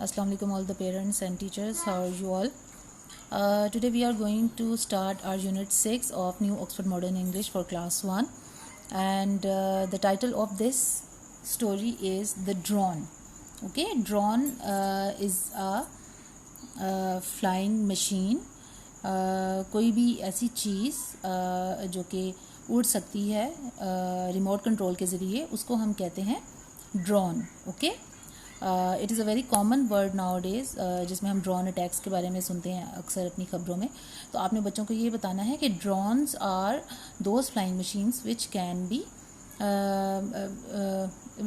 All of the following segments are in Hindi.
Assalamu alaikum all the parents and teachers. How are you all? Today we are going to start our unit 6 of New Oxford Modern English for class 1, and the title of this story is The Drone. Okay, drone is a flying machine. कोई भी ऐसी चीज़ जो कि उड़ सकती है रिमोट कंट्रोल के ज़रिए, उसको हम कहते हैं drone. Okay, it is a very common word now days, जिसमें हम ड्रोन अटैक्स के बारे में सुनते हैं अक्सर अपनी खबरों में. तो आपने बच्चों को ये बताना है कि drones are those flying machines which can be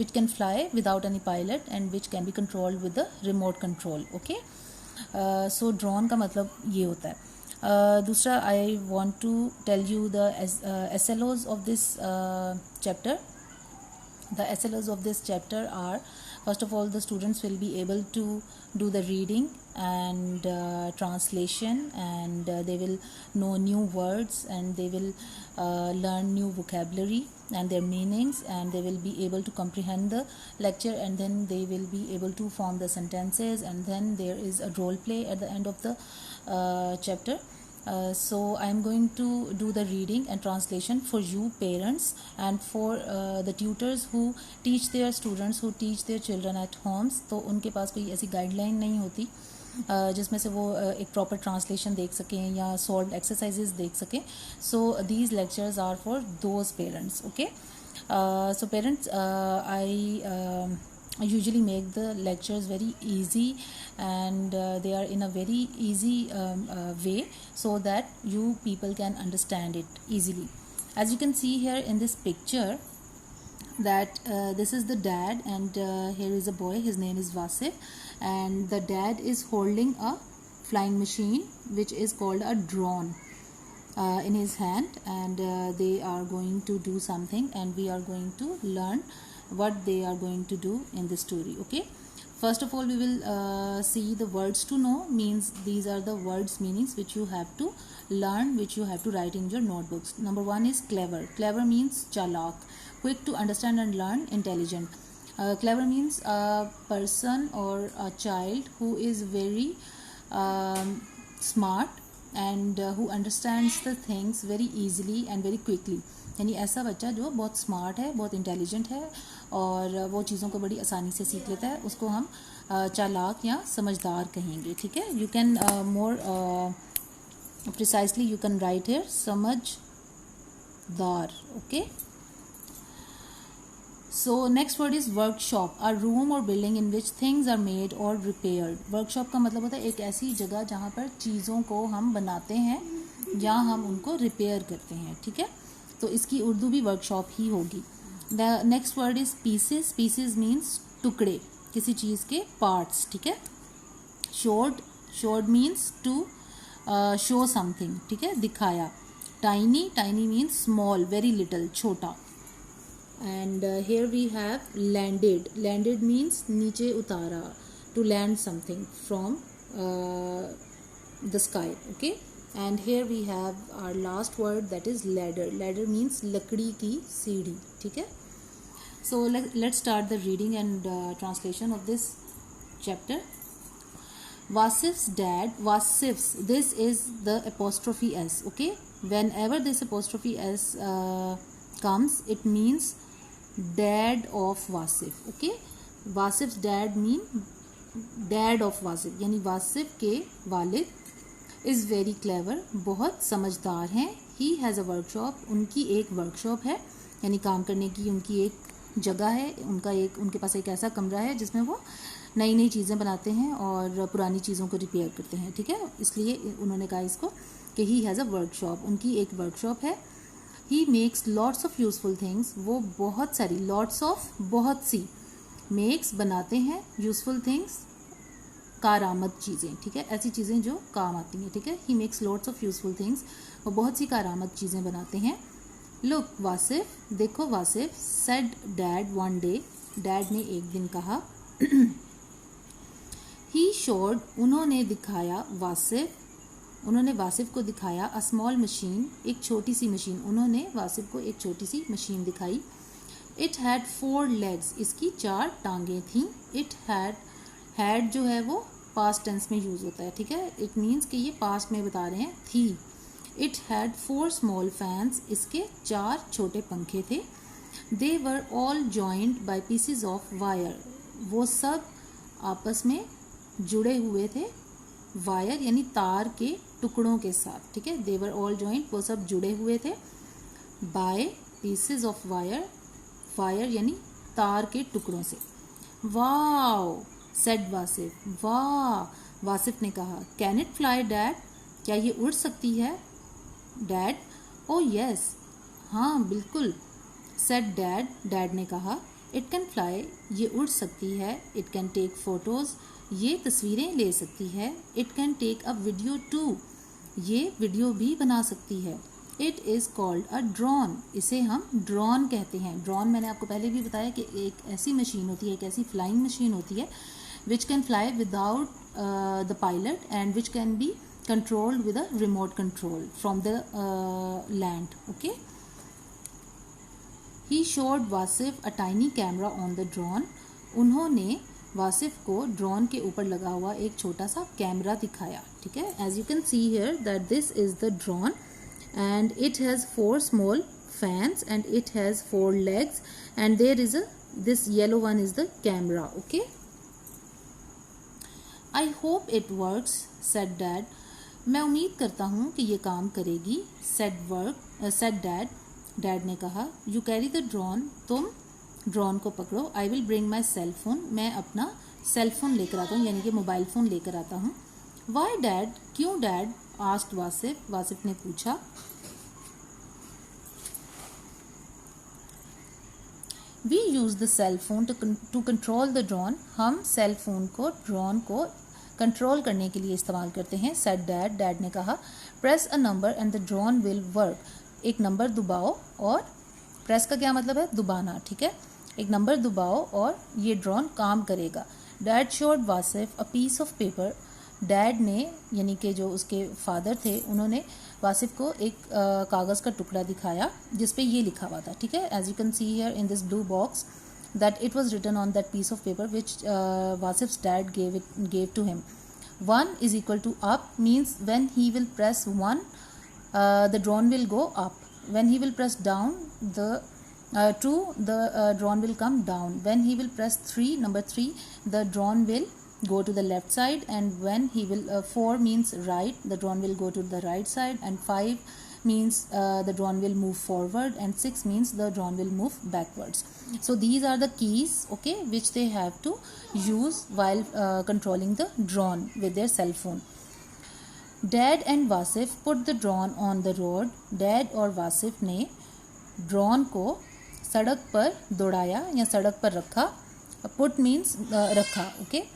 which can fly without any pilot and which can be controlled with the remote control. Okay, so drone का मतलब ये होता है. दूसरा, I want to tell you the SLOs of this chapter. The SLOs of this chapter are, first of all, the students will be able to do the reading and translation, and they will know new words, and they will learn new vocabulary and their meanings, and they will be able to comprehend the lecture, and then they will be able to form the sentences, and then there is a role play at the end of the chapter. So I am going to do the reading and translation for you parents, and for the tutors who teach their students, who teach their children at homes. तो उनके पास कोई ऐसी गाइडलाइन नहीं होती जिसमें से वो एक प्रॉपर ट्रांसलेशन देख सकें या सॉल्व एक्सरसाइजेज देख सकें. So these lectures are for those parents. Okay, so parents, I usually make the lectures very easy, and they are in a very easy way, so that you people can understand it easily. As you can see here in this picture, that this is the dad, and here is a boy. His name is Wasif, and the dad is holding a flying machine which is called a drone in his hand, and they are going to do something, and we are going to learn what they are going to do in the story. Okay, first of all we will see the words to know. Means these are the words meanings which you have to learn, which you have to write in your notebooks. Number one is clever. Clever means chalak, quick to understand and learn, intelligent. Clever means a person or a child who is very smart and who understands the things very easily and very quickly. यानी ऐसा बच्चा जो बहुत स्मार्ट है, बहुत इंटेलिजेंट है और वो चीज़ों को बड़ी आसानी से सीख लेता है, उसको हम चालाक या समझदार कहेंगे. ठीक है, you can more precisely you can write here समझदार. Okay, so next word is workshop. A room or building in which things are made or repaired. Workshop का मतलब होता है एक ऐसी जगह जहाँ पर चीज़ों को हम बनाते हैं या हम उनको रिपेयर करते हैं. ठीक है, तो इसकी उर्दू भी वर्कशॉप ही होगी. The next word is pieces. Pieces means टुकड़े, किसी चीज़ के पार्ट्स. ठीक है, showed. Showed means to show something. ठीक है, दिखाया. Tiny. Tiny means small, very little, छोटा. And here we have landed. Landed means नीचे उतारा, to land something from the sky. Okay, and here we have our last word, that is ladder. Ladder means लकड़ी की सीढ़ी. ठीक है, so let's start the reading and translation of this chapter. Wasif's dad. Wasif's, this is the apostrophe s. Okay, whenever this apostrophe s comes, it means dad of Wasif. Okay, Wasif's dad mean dad of Wasif, यानी वासिफ के वालिद. is very clever, बहुत समझदार हैं. he has a workshop, उनकी एक वर्कशॉप है, यानी काम करने की उनकी एक जगह है. उनके पास एक ऐसा कमरा है जिसमें वो नई नई चीज़ें बनाते हैं और पुरानी चीज़ों को रिपेयर करते हैं. ठीक है, इसलिए उन्होंने कहा इसको कि he has a workshop, उनकी एक वर्कशॉप है. He makes lots of useful things. वो बहुत सारी, lots of बहुत सी, makes बनाते हैं, useful things कारआमद चीज़ें. ठीक है, ऐसी चीज़ें जो काम आती हैं. ठीक है, he makes lots of useful things. वो बहुत सी कारआमद चीज़ें बनाते हैं. Look वासिफ, देखो Wasif. said dad one day. dad ने एक दिन कहा. he showed, उन्होंने दिखाया. उन्होंने वासिफ को दिखाया. अ स्मॉल मशीन, एक छोटी सी मशीन. उन्होंने वासिफ को एक छोटी सी मशीन दिखाई. इट हैड 4 legs, इसकी 4 टांगें थीं. इट हैड हैड जो है वो पास्ट टेंस में यूज होता है, ठीक है। इट मीन्स कि ये पास्ट में बता रहे हैं थी। इट हैड 4 स्मॉल फैंस, इसके 4 छोटे पंखे थे। They were all joint by pieces of wire, वो सब आपस में जुड़े हुए थे वायर यानी तार के टुकड़ों के साथ, ठीक है। दे वर ऑल जॉइंट, वो सब जुड़े हुए थे by pieces of wire, wire यानी तार के टुकड़ों से। वाओ सेड वासिफ, वाह वासिफ ने कहा। कैन इट फ्लाई डैड, क्या ये उड़ सकती है डैड। ओ यस, हाँ बिल्कुल। सेड डैड, डैड ने कहा। इट कैन फ्लाई, ये उड़ सकती है। इट कैन टेक फोटोज, ये तस्वीरें ले सकती है। It can take a video too, ये वीडियो भी बना सकती है। It is called a drone, इसे हम ड्रोन कहते हैं। ड्रोन मैंने आपको पहले भी बताया कि एक ऐसी मशीन होती है, एक ऐसी फ्लाइंग मशीन होती है which can fly without the pilot and which can be controlled with a remote control from the land, okay. He showed Wasif a tiny camera on the drone, उन्होंने वासिफ को ड्रोन के ऊपर लगा हुआ एक छोटा सा कैमरा दिखाया, ठीक है। As you can see here that this is the drone and it has 4 small fans and it has 4 legs and there is this yellow one is the camera, okay. I hope it works, said dad. मैं उम्मीद करता हूँ कि ये काम करेगी, said dad. Dad ने कहा। You carry the drone, तुम ड्रोन को पकड़ो। I will bring my cell phone, मैं अपना सेल फोन लेकर आता हूँ यानी कि मोबाइल फोन लेकर आता हूँ। Why dad, क्यों डैड, asked वासिफ, वासिफ ने पूछा। We use the cell phone to control the drone, हम सेल फोन को ड्रोन को कंट्रोल करने के लिए इस्तेमाल करते हैं, said dad. डैड ने कहा। Press a number and the drone will work, एक नंबर दबाओ और प्रेस का क्या मतलब है, दबाना, ठीक है। एक नंबर दबाओ और ये ड्रोन काम करेगा। Dad showed Wasif a piece of paper, dad ने यानी कि जो उसके फादर थे उन्होंने वासिफ को एक कागज़ का टुकड़ा दिखाया जिस पे ये लिखा हुआ था, ठीक है। As you can see here in this blue box that it was written on that piece of paper which Wasif's dad gave to him. 1 is equal to up means when he will press 1 the drone will go up, when he will press down the 2 the drone will come down, when he will press 3 number 3 the drone will go to the left side, and when he will 4 means right, the drone will go to the right side, and 5 means the drone will move forward, and 6 means the drone will move backwards. So these are the keys, okay, which they have to use while controlling the drone with their cell phone. Dad and Wasif put the drone on the road. Dad और वासिफ ने ड्रोन को सड़क पर दौड़ाया या सड़क पर रखा। Put means रखा, okay.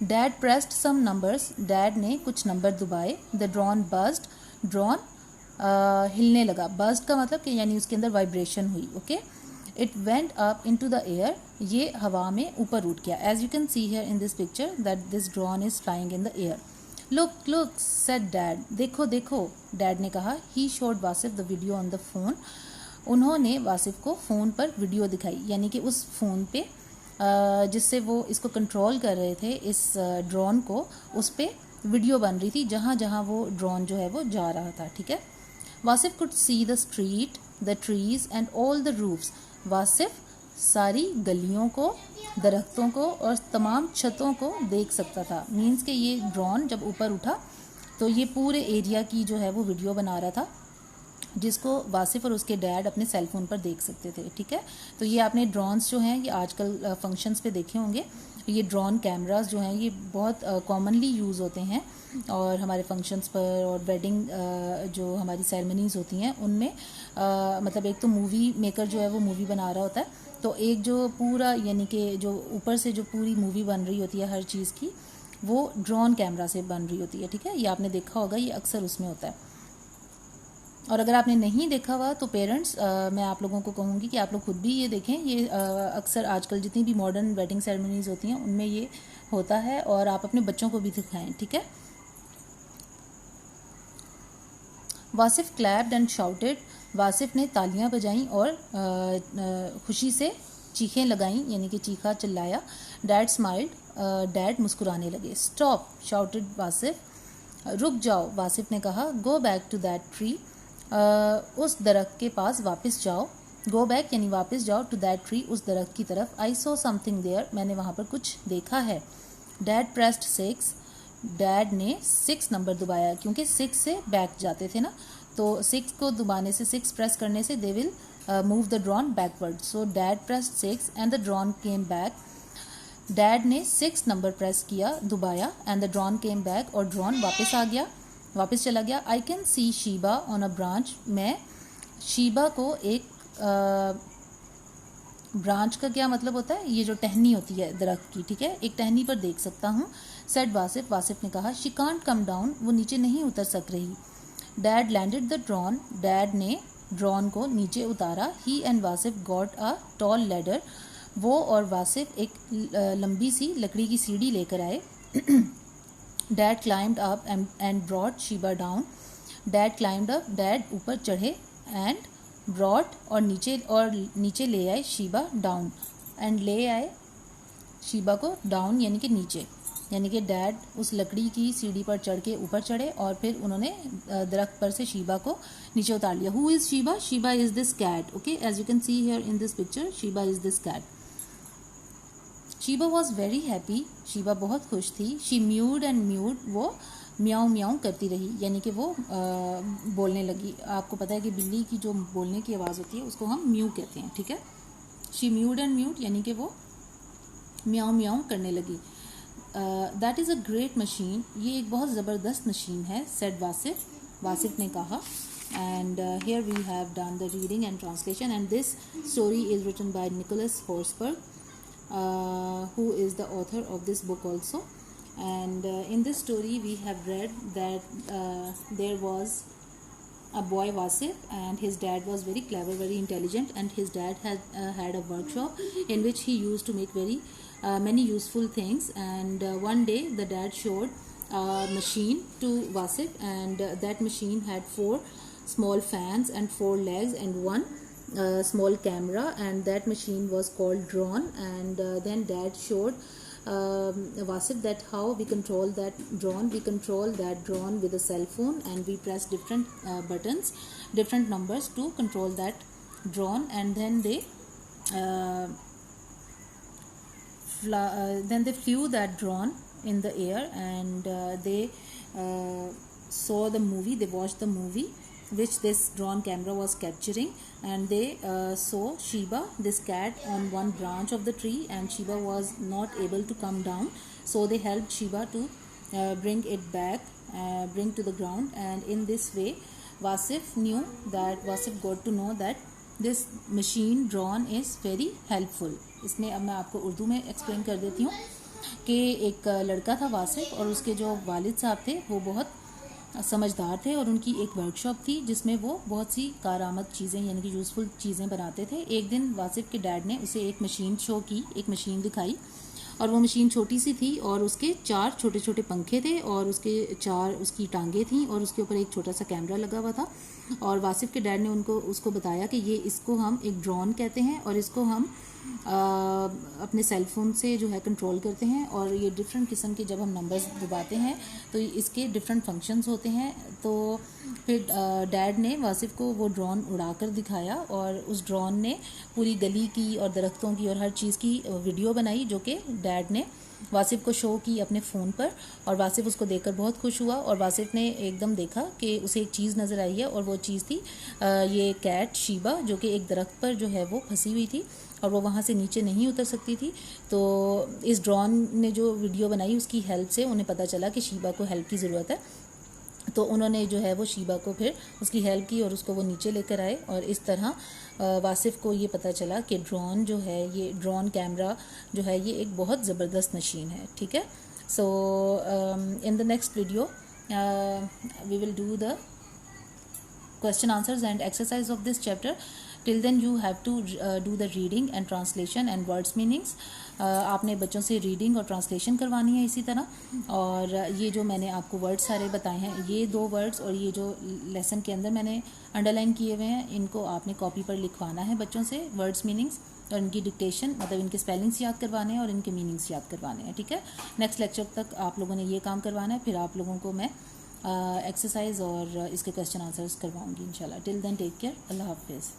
Dad pressed some numbers, dad ने कुछ नंबर दबाए। The drone buzzed, ड्रोन हिलने लगा। buzzed का मतलब कि यानी उसके अंदर वाइब्रेशन हुई, okay. It went up into the air, ये हवा में ऊपर उठ गया। As you can see here in this picture that this drone is flying in the air. Look, said dad. देखो देखो, डैड ने कहा। He showed Wasif the video on the phone, उन्होंने वासिफ को फ़ोन पर वीडियो दिखाई यानी कि उस फ़ोन पे जिससे वो इसको कंट्रोल कर रहे थे, इस ड्रोन को, उस पर वीडियो बन रही थी जहाँ जहाँ वो ड्रोन जो है वो जा रहा था, ठीक है। Wasif could see the street, the trees and all the roofs, Wasif सारी गलियों को, दरख्तों को और तमाम छतों को देख सकता था। मीन्स कि ये ड्रोन जब ऊपर उठा तो ये पूरे एरिया की जो है वो वीडियो बना रहा था जिसको वासिफ और उसके डैड अपने सेल फोन पर देख सकते थे, ठीक है। तो ये आपने ड्रोन्स जो हैं ये आजकल फंक्शंस पे देखे होंगे। ये ड्रोन कैमरास जो हैं ये बहुत कॉमनली यूज़ होते हैं और हमारे फंक्शंस पर और वेडिंग जो हमारी सेरेमनीज़ होती हैं उनमें मतलब एक तो मूवी मेकर जो है वो मूवी बना रहा होता है, तो एक जो पूरा यानी कि जो ऊपर से जो पूरी मूवी बन रही होती है हर चीज़ की, वो ड्रोन कैमरा से बन रही होती है, ठीक है। ये आपने देखा होगा, ये अक्सर उसमें होता है। और अगर आपने नहीं देखा हुआ तो पेरेंट्स मैं आप लोगों को कहूँगी कि आप लोग खुद भी ये देखें। ये अक्सर आजकल जितनी भी मॉडर्न वेडिंग सेरेमनीज होती हैं उनमें ये होता है और आप अपने बच्चों को भी दिखाएं, ठीक है। Wasif clapped and shouted, Wasif ने तालियां बजाईं और खुशी से चीखें लगाईं यानी कि चीखा चिल्लाया। डैड स्माइल्ड डैड मुस्कुराने लगे। स्टॉप शाउटेड वासिफ, रुक जाओ वासिफ ने कहा। Go back to that tree, उस दरख्त के पास वापस जाओ। गो बैक यानी वापस जाओ, टू दैट ट्री उस दरख्त की तरफ। आई सॉ समथिंग देयर, मैंने वहाँ पर कुछ देखा है। डैड प्रेस्ड 6, डैड ने 6 नंबर दबाया, क्योंकि 6 से बैक जाते थे ना, तो 6 को दबाने से, 6 प्रेस करने से they will move the drone backward. So dad pressed 6 and the drone came back. Dad ने 6 नंबर प्रेस किया, दबाया, and the drone came back, और ड्रॉन वापस आ गया, वापस चला गया। I can see Sheba on a branch, मैं शीबा को एक ब्रांच का क्या मतलब होता है, ये जो टहनी होती है दरख्त की, ठीक है, एक टहनी पर देख सकता हूँ। सेड वासिफ, वासिफ ने कहा। शी कांट कम डाउन, वो नीचे नहीं उतर सक रही। Dad landed the drone, dad ने ड्रॉन को नीचे उतारा। He and Wasif got a tall ladder, वो और वासिफ एक लंबी सी लकड़ी की सीढ़ी लेकर आए। Dad climbed up and brought Sheba down, dad climbed up, dad ऊपर चढ़े, एंड ब्रॉट और नीचे ले आए शीबा डाउन, एंड ले आए शीबा को डाउन यानी कि नीचे, यानी कि डैड उस लकड़ी की सीढ़ी पर चढ़ के ऊपर चढ़े और फिर उन्होंने दरख्त पर से शीबा को नीचे उतार लिया। Who is Sheba? Sheba is this cat. Okay, as you can see here in this picture, Sheba is this cat. Sheba was very happy, Sheba बहुत खुश थी। शी म्यूड एंड म्यूड, वो म्याऊं म्याऊं करती रही, यानी कि वो बोलने लगी। आपको पता है कि बिल्ली की जो बोलने की आवाज़ होती है उसको हम म्यू कहते हैं, ठीक है। शी म्यूड एंड म्यूड यानी कि वो म्याऊं म्याऊं करने लगी। That is a great machine, ये एक बहुत ज़बरदस्त मशीन है। सेड वासिफ, वासिफ ने कहा। And here we have done the reading and translation, and this story is written by Nicholas Horsburgh, who is the author of this book also. And in this story we have read that there was a boy Wasif, and his dad was very clever, very intelligent, and his dad had a workshop in which he used to make very many useful things. And one day the dad showed a machine to Wasif, and that machine had 4 small fans and 4 legs and one small camera, and that machine was called drone. And then dad showed Wasif that how we control that drone. We control that drone with a cell phone, and we press different buttons, different numbers to control that drone. And then they flew that drone in the air, and they saw the movie, they watched the movie which this drone camera was capturing. And they saw Shiba, this cat, on one branch of the tree, and Shiba was not able to come down, so they helped Shiba to bring it back, bring to the ground. And in this way Wasif got to know that this machine drone is very helpful. इसमें अब मैं आपको उर्दू में एक्सप्लेन कर देती हूँ कि एक लड़का था वासिफ, और उसके जो वालिद साहब थे वो बहुत समझदार थे, और उनकी एक वर्कशॉप थी जिसमें वो बहुत सी कारआमद चीज़ें यानी कि यूज़फुल चीज़ें बनाते थे। एक दिन वासिफ के डैड ने उसे एक मशीन शो की, एक मशीन दिखाई, और वो मशीन छोटी सी थी, और उसके 4 छोटे छोटे पंखे थे, और उसके 4 उसकी टांगें थी, और उसके ऊपर एक छोटा सा कैमरा लगा हुआ था। और वासिफ के डैड ने उसको बताया कि इसको हम एक ड्रोन कहते हैं, और इसको हम अपने सेल फोन से जो है कंट्रोल करते हैं, और ये डिफरेंट किस्म के जब हम नंबर्स दबाते हैं तो इसके डिफरेंट फंक्शंस होते हैं। तो फिर डैड ने वासिफ को वो ड्रोन उड़ाकर दिखाया, और उस ड्रोन ने पूरी गली की और दरख्तों की और हर चीज़ की वीडियो बनाई, जो कि डैड ने वासिफ को शो की अपने फ़ोन पर। और वासिफ उसको देखकर बहुत खुश हुआ, और वासिफ ने एकदम देखा कि उसे एक चीज़ नज़र आई है, और वो चीज़ थी ये कैट शीबा, जो कि एक दरख्त पर जो है वो फंसी हुई थी, और वो वहाँ से नीचे नहीं उतर सकती थी। तो इस ड्रोन ने जो वीडियो बनाई उसकी हेल्प से उन्हें पता चला कि शीबा को हेल्प की ज़रूरत है, तो उन्होंने जो है वो शीबा को फिर उसकी हेल्प की और उसको वो नीचे लेकर आए। और इस तरह वासिफ को ये पता चला कि ड्रोन जो है, ये ड्रोन कैमरा जो है, ये एक बहुत ज़बरदस्त मशीन है, ठीक है। So in the next video we will do the question answers and exercise of this chapter. Till then you have to do the reading and translation and words meanings. आपने बच्चों से रीडिंग और ट्रांसलेशन करवानी है इसी तरह। और ये जो मैंने आपको वर्ड्स सारे बताए हैं, ये 2 वर्ड्स और ये जो लेसन के अंदर मैंने अंडरलाइन किए हुए हैं, इनको आपने कॉपी पर लिखवाना है बच्चों से, वर्ड्स मीनिंग्स। और इनकी डिक्टेशन मतलब इनके स्पेलिंग्स याद करवाने हैं और इनके मीनिंग्स याद करवाने हैं, ठीक है। नेक्स्ट लेक्चर तक आप लोगों ने ये काम करवाना है, फिर आप लोगों को मैं एक्सरसाइज और इसके क्वेश्चन आंसर्स करवाऊंगी इंशाल्लाह। टिल देन टेक केयर, अल्लाह हाफिज़।